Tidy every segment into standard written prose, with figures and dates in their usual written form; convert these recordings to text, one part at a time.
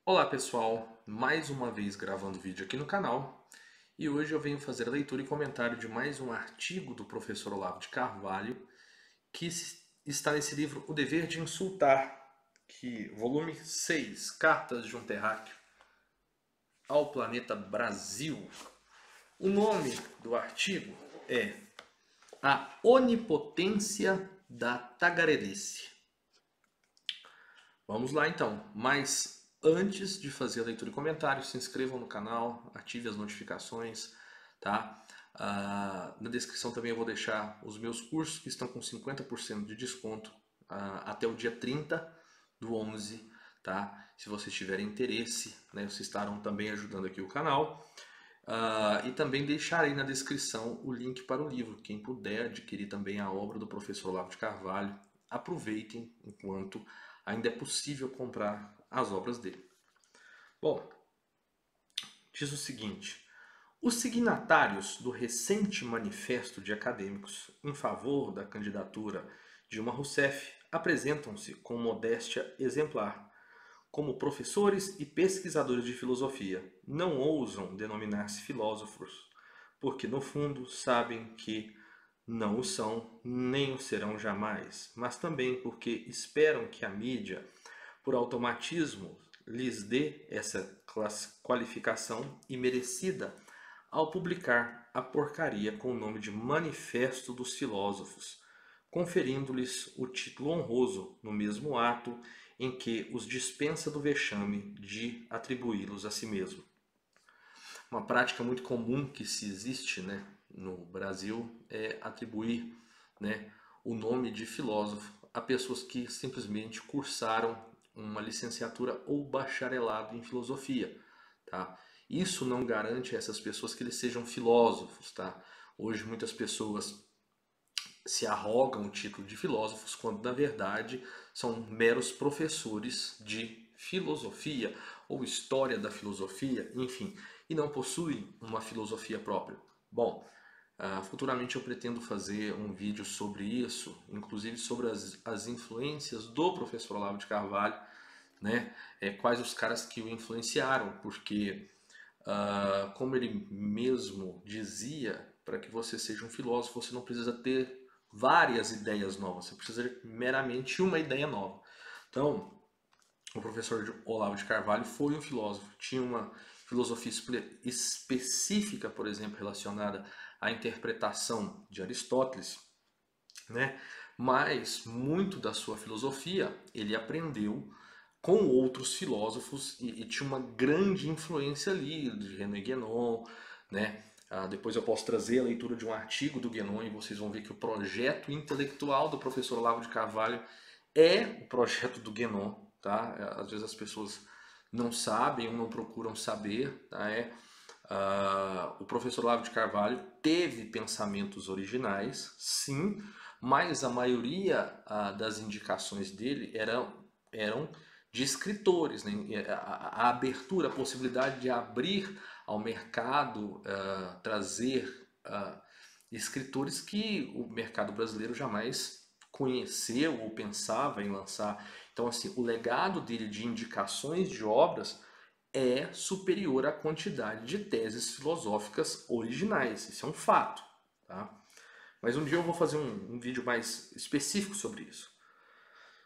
Olá pessoal, mais uma vez gravando vídeo aqui no canal e hoje eu venho fazer a leitura e comentário de mais um artigo do professor Olavo de Carvalho que está nesse livro O Dever de Insultar, volume 6, Cartas de um Terráqueo ao Planeta Brasil. O nome do artigo é A Onipotência da Tagarelice. Vamos lá então, mas antes de fazer a leitura e comentário, se inscrevam no canal, ative as notificações, tá? Na descrição também eu vou deixar os meus cursos que estão com 50% de desconto até o dia 30 do 11, tá? Se vocês tiverem interesse, né, vocês estarão também ajudando aqui o canal. E também deixarei na descrição o link para o livro. Quem puder adquirir também a obra do professor Olavo de Carvalho, aproveitem enquanto ainda é possível comprar as obras dele. Bom, diz o seguinte: os signatários do recente manifesto de acadêmicos em favor da candidatura Dilma Rousseff apresentam-se com modéstia exemplar. Como professores e pesquisadores de filosofia, não ousam denominar-se filósofos, porque no fundo sabem que não o são, nem o serão jamais, mas também porque esperam que a mídia, por automatismo, lhes dê essa qualificação imerecida ao publicar a porcaria com o nome de Manifesto dos Filósofos, conferindo-lhes o título honroso no mesmo ato em que os dispensa do vexame de atribuí-los a si mesmo. Uma prática muito comum que se existe, né, no Brasil é atribuir, né, o nome de filósofo a pessoas que simplesmente cursaram uma licenciatura ou bacharelado em filosofia, tá? Isso não garante a essas pessoas que eles sejam filósofos, tá? Hoje muitas pessoas se arrogam o título de filósofos quando na verdade são meros professores de filosofia ou história da filosofia, enfim, e não possuem uma filosofia própria. Bom, futuramente eu pretendo fazer um vídeo sobre isso, inclusive sobre as influências do professor Olavo de Carvalho, né? Quais os caras que o influenciaram, porque, como ele mesmo dizia, para que você seja um filósofo, você não precisa ter várias ideias novas, você precisa ter meramente uma ideia nova. Então, o professor Olavo de Carvalho foi um filósofo, tinha uma filosofia específica, por exemplo, relacionada à interpretação de Aristóteles, né? Mas muito da sua filosofia ele aprendeu com outros filósofos e tinha uma grande influência ali de René Guénon, né? Depois eu posso trazer a leitura de um artigo do Guénon e vocês vão ver que o projeto intelectual do professor Olavo de Carvalho é o projeto do Guénon, tá? Às vezes as pessoas não sabem ou não procuram saber, tá? O professor Olavo de Carvalho teve pensamentos originais, sim, mas a maioria das indicações dele eram de escritores, né? A abertura, a possibilidade de abrir ao mercado, trazer escritores que o mercado brasileiro jamais conheceu ou pensava em lançar. Então, assim, o legado dele de indicações de obras é superior à quantidade de teses filosóficas originais. Isso é um fato, tá? Mas um dia eu vou fazer um vídeo mais específico sobre isso.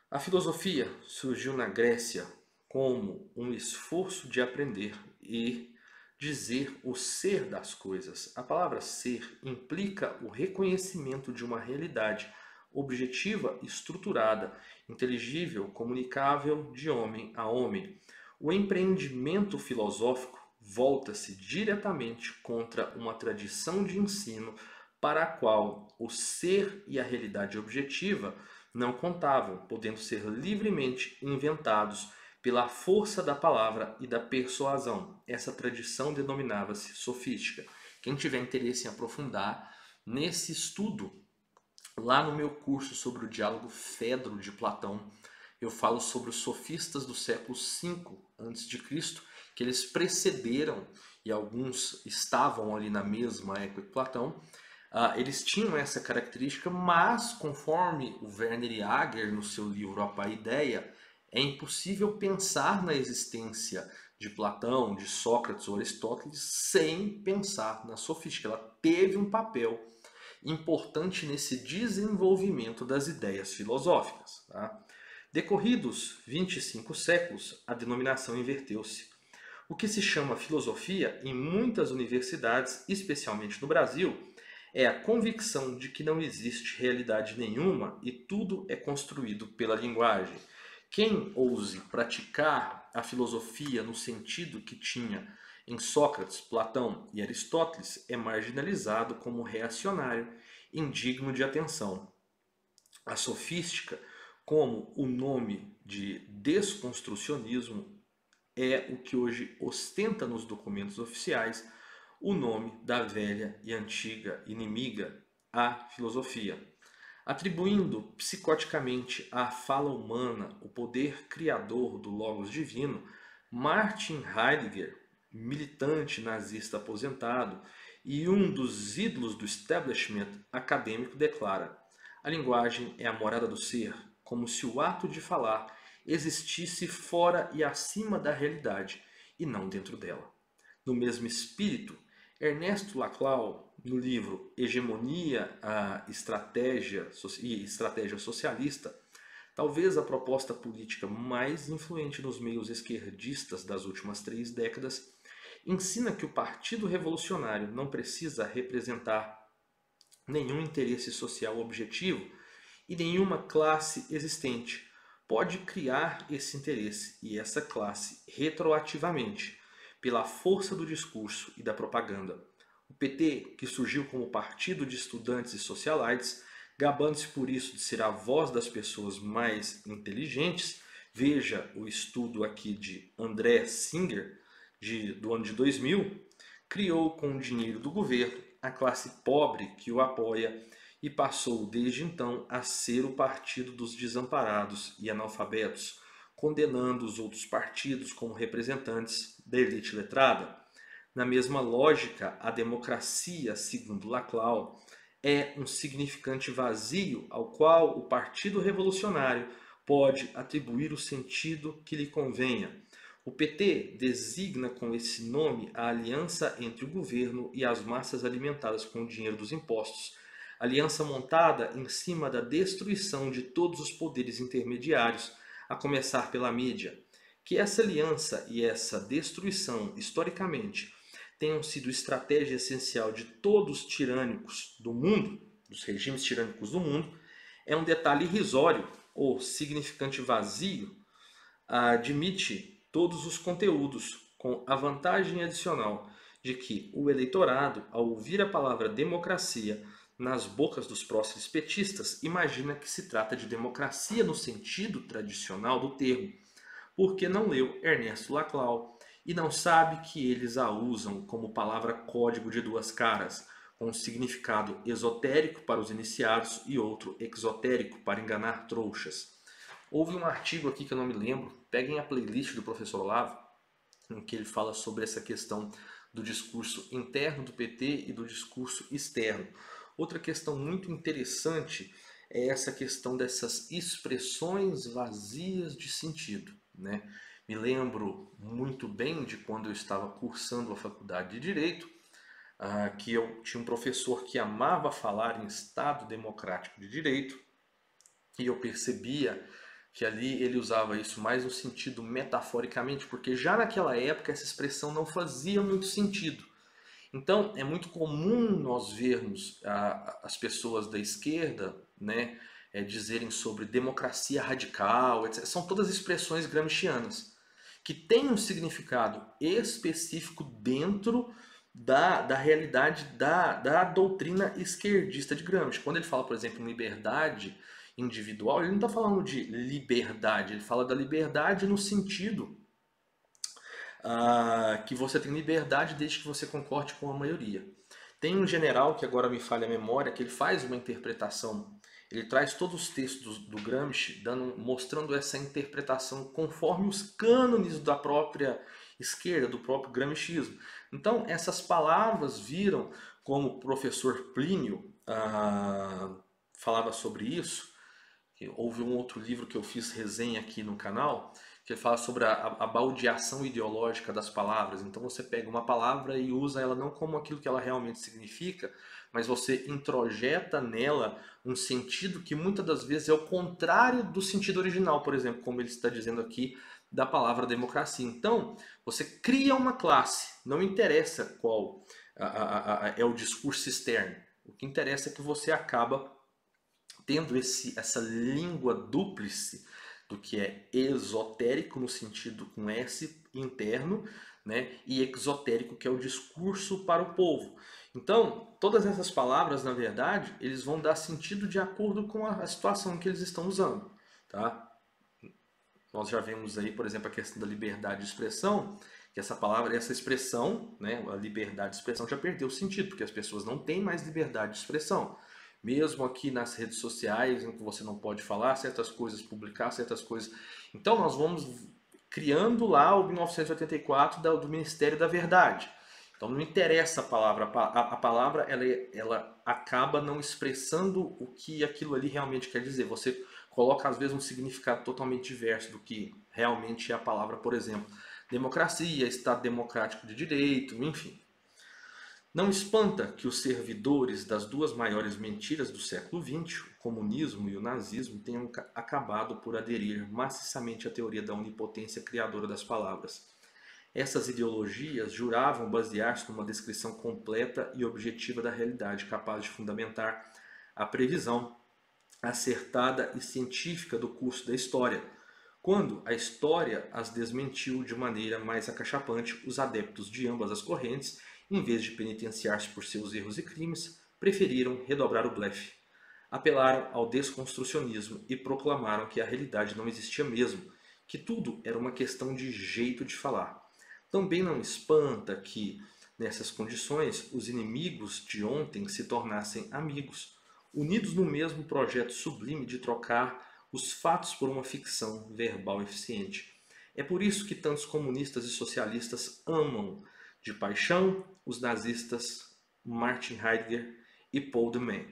A filosofia surgiu na Grécia como um esforço de aprender e dizer o ser das coisas. A palavra ser implica o reconhecimento de uma realidade objetiva, estruturada, inteligível, comunicável de homem a homem. O empreendimento filosófico volta-se diretamente contra uma tradição de ensino para a qual o ser e a realidade objetiva não contavam, podendo ser livremente inventados pela força da palavra e da persuasão. Essa tradição denominava-se sofística. Quem tiver interesse em aprofundar nesse estudo, lá no meu curso sobre o diálogo Fedro de Platão, eu falo sobre os sofistas do século V a.C., que eles precederam, e alguns estavam ali na mesma época que Platão. Eles tinham essa característica, mas conforme o Werner Jaeger, no seu livro A Paideia, É impossível pensar na existência de Platão, de Sócrates ou Aristóteles sem pensar na sofística. Ela teve um papel importante nesse desenvolvimento das ideias filosóficas. Tá? Decorridos 25 séculos, a denominação inverteu-se. O que se chama filosofia em muitas universidades, especialmente no Brasil, é a convicção de que não existe realidade nenhuma e tudo é construído pela linguagem. Quem ouse praticar a filosofia no sentido que tinha em Sócrates, Platão e Aristóteles é marginalizado como reacionário, indigno de atenção. A sofística, como o nome de desconstrucionismo, é o que hoje ostenta nos documentos oficiais o nome da velha e antiga inimiga, a filosofia. Atribuindo psicoticamente à fala humana o poder criador do Logos divino, Martin Heidegger, militante nazista aposentado e um dos ídolos do establishment acadêmico, declara: a linguagem é a morada do ser, como se o ato de falar existisse fora e acima da realidade, e não dentro dela. No mesmo espírito, Ernesto Laclau, no livro Hegemonia e Estratégia Socialista, talvez a proposta política mais influente nos meios esquerdistas das últimas 3 décadas, ensina que o Partido Revolucionário não precisa representar nenhum interesse social objetivo e nenhuma classe existente. Pode criar esse interesse e essa classe retroativamente, pela força do discurso e da propaganda. O PT, que surgiu como partido de estudantes e socialites, gabando-se por isso de ser a voz das pessoas mais inteligentes, veja o estudo aqui de André Singer, do ano de 2000, criou com o dinheiro do governo a classe pobre que o apoia e passou desde então a ser o partido dos desamparados e analfabetos, condenando os outros partidos como representantes da elite letrada. Na mesma lógica, a democracia, segundo Laclau, é um significante vazio ao qual o Partido Revolucionário pode atribuir o sentido que lhe convenha. O PT designa com esse nome a aliança entre o governo e as massas alimentadas com o dinheiro dos impostos, aliança montada em cima da destruição de todos os poderes intermediários, a começar pela mídia. Que essa aliança e essa destruição, historicamente, tenham sido estratégia essencial de todos os tirânicos do mundo, dos regimes tirânicos do mundo, é um detalhe irrisório ou significante vazio, admite todos os conteúdos, com a vantagem adicional de que o eleitorado, ao ouvir a palavra democracia nas bocas dos próximos petistas, imagina que se trata de democracia no sentido tradicional do termo, porque não leu Ernesto Laclau e não sabe que eles a usam como palavra código de 2 caras, com um significado esotérico para os iniciados e outro exotérico para enganar trouxas. Houve um artigo aqui que eu não me lembro, peguem a playlist do professor Olavo, em que ele fala sobre essa questão do discurso interno do PT e do discurso externo. Outra questão muito interessante é essa questão dessas expressões vazias de sentido, né? Me lembro muito bem de quando eu estava cursando a faculdade de Direito, que eu tinha um professor que amava falar em Estado Democrático de Direito, e eu percebia que ali ele usava isso mais no sentido metaforicamente, porque já naquela época essa expressão não fazia muito sentido. Então é muito comum nós vermos as pessoas da esquerda, né, dizerem sobre democracia radical, etc. São todas expressões gramscianas, que têm um significado específico dentro da realidade da doutrina esquerdista de Gramsci. Quando ele fala, por exemplo, em liberdade individual, ele não está falando de liberdade, ele fala da liberdade no sentido que você tem liberdade desde que você concorde com a maioria. Tem um general, que agora me falha a memória, que ele faz uma interpretação, ele traz todos os textos do Gramsci, mostrando essa interpretação conforme os cânones da própria esquerda, do próprio gramscismo. Então, essas palavras viram, como o professor Plínio falava sobre isso, Houve um outro livro que eu fiz resenha aqui no canal, que fala sobre a baldeação ideológica das palavras. Então você pega uma palavra e usa ela não como aquilo que ela realmente significa, mas você introjeta nela um sentido que muitas das vezes é o contrário do sentido original, por exemplo, como ele está dizendo aqui da palavra democracia. Então, você cria uma classe, não interessa qual é o discurso externo. O que interessa é que você acaba tendo essa língua dúplice do que é esotérico no sentido com S interno, né, e exotérico, que é o discurso para o povo. Então, todas essas palavras, na verdade, eles vão dar sentido de acordo com a situação que eles estão usando, tá? Nós já vemos aí, por exemplo, a questão da liberdade de expressão, que essa palavra, essa expressão, né, a liberdade de expressão já perdeu o sentido, porque as pessoas não têm mais liberdade de expressão. Mesmo aqui nas redes sociais, em que você não pode falar certas coisas, publicar certas coisas. Então nós vamos criando lá o 1984 do Ministério da Verdade. Então não interessa a palavra, a palavra ela acaba não expressando o que aquilo ali realmente quer dizer. Você coloca às vezes um significado totalmente diverso do que realmente é a palavra, por exemplo, democracia, Estado democrático de direito, enfim. Não espanta que os servidores das duas maiores mentiras do século XX, o comunismo e o nazismo, tenham acabado por aderir maciçamente à teoria da onipotência criadora das palavras. Essas ideologias juravam basear-se numa descrição completa e objetiva da realidade, capaz de fundamentar a previsão acertada e científica do curso da história. Quando a história as desmentiu de maneira mais acachapante, os adeptos de ambas as correntes, em vez de penitenciar-se por seus erros e crimes, preferiram redobrar o blefe. Apelaram ao desconstrucionismo e proclamaram que a realidade não existia mesmo, que tudo era uma questão de jeito de falar. Também não espanta que, nessas condições, os inimigos de ontem se tornassem amigos, unidos no mesmo projeto sublime de trocar os fatos por uma ficção verbal eficiente. É por isso que tantos comunistas e socialistas amam de paixão os nazistas Martin Heidegger e Paul de Man.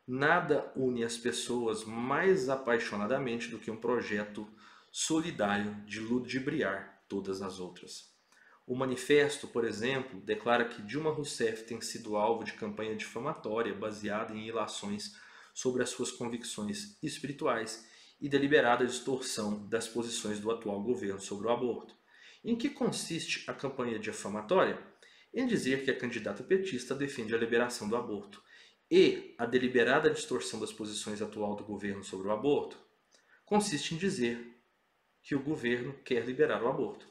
Nada une as pessoas mais apaixonadamente do que um projeto solidário de ludibriar todas as outras. O manifesto, por exemplo, declara que Dilma Rousseff tem sido alvo de campanha difamatória baseada em ilações sobre as suas convicções espirituais e deliberada distorção das posições do atual governo sobre o aborto. Em que consiste a campanha difamatória? Em dizer que a candidata petista defende a liberação do aborto. E a deliberada distorção das posições atual do governo sobre o aborto consiste em dizer que o governo quer liberar o aborto.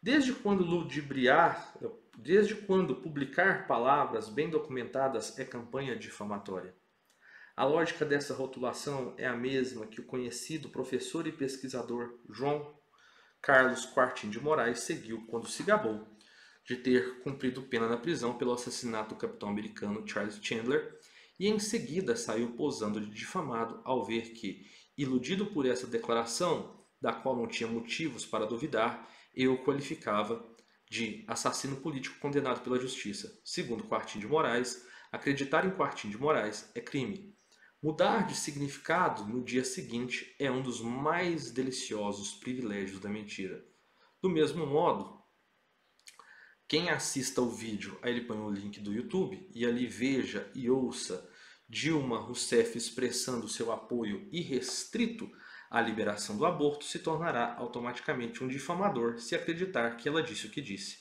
Desde quando publicar palavras bem documentadas é campanha difamatória? A lógica dessa rotulação é a mesma que o conhecido professor e pesquisador João Carlos Quartim de Moraes seguiu quando se gabou de ter cumprido pena na prisão pelo assassinato do capitão americano Charles Chandler e em seguida saiu posando de difamado ao ver que, iludido por essa declaração, da qual não tinha motivos para duvidar, eu o qualificava de assassino político condenado pela justiça. Segundo Quartim de Moraes, acreditar em Quartim de Moraes é crime. Mudar de significado no dia seguinte é um dos mais deliciosos privilégios da mentira. Do mesmo modo, quem assista o vídeo, aí ele põe o link do YouTube e ali veja e ouça Dilma Rousseff expressando seu apoio irrestrito à liberação do aborto, se tornará automaticamente um difamador se acreditar que ela disse o que disse.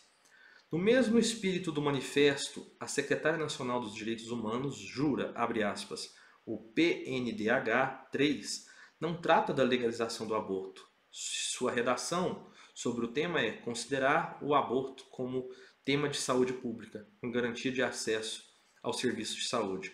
No mesmo espírito do manifesto, a Secretária Nacional dos Direitos Humanos jura, abre aspas, o PNDH 3 não trata da legalização do aborto. Sua redação sobre o tema é considerar o aborto como tema de saúde pública, com garantia de acesso aos serviços de saúde.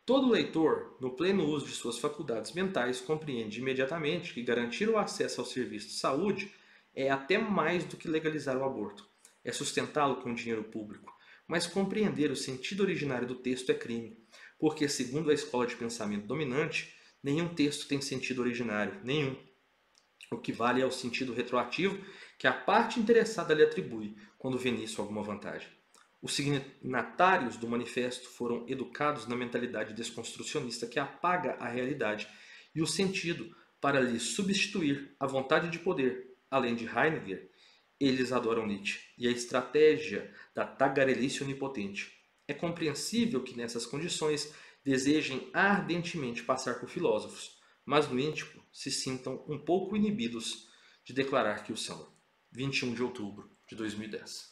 Todo leitor, no pleno uso de suas faculdades mentais, compreende imediatamente que garantir o acesso ao serviço de saúde é até mais do que legalizar o aborto. É sustentá-lo com dinheiro público. Mas compreender o sentido originário do texto é crime, porque, segundo a escola de pensamento dominante, nenhum texto tem sentido originário, nenhum. O que vale é o sentido retroativo que a parte interessada lhe atribui, quando vê nisso alguma vantagem. Os signatários do manifesto foram educados na mentalidade desconstrucionista que apaga a realidade e o sentido para lhe substituir a vontade de poder, além de Heidegger, eles adoram Nietzsche e a estratégia da tagarelice onipotente. É compreensível que nessas condições desejem ardentemente passar por filósofos, mas no íntimo se sintam um pouco inibidos de declarar que o são. 21 de outubro de 2010.